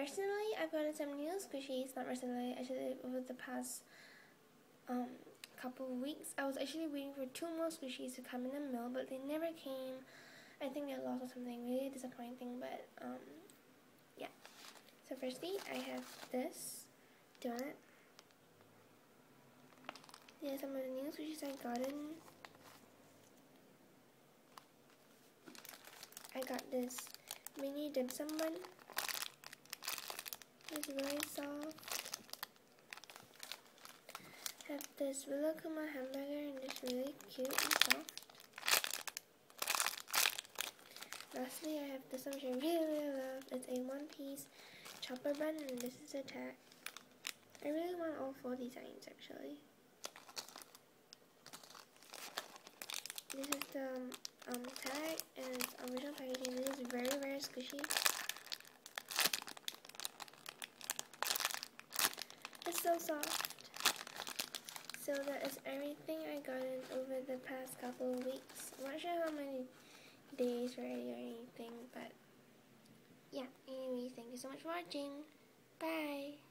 recently I've gotten some new squishies. Not recently, actually over the past couple of weeks. I was actually waiting for 2 more squishies to come in the mail, but they never came. I think they lost or something. Really disappointing, but yeah. So firstly, I have this donut. These are some of the new squishies I gotten. I got this mini dim sum one. It's really soft. Have this Willow Kuma hamburger and it's really cute and soft. Lastly, I have this one which I really love. It's a 1-piece chopper bun and this is a tag. I really want all 4 designs actually. This is the tag and its original packaging. This is very, very squishy. It's so soft. So that is everything I gotten over the past couple of weeks. I'm not sure how many days already or anything, but yeah. Anyway, thank you so much for watching. Bye!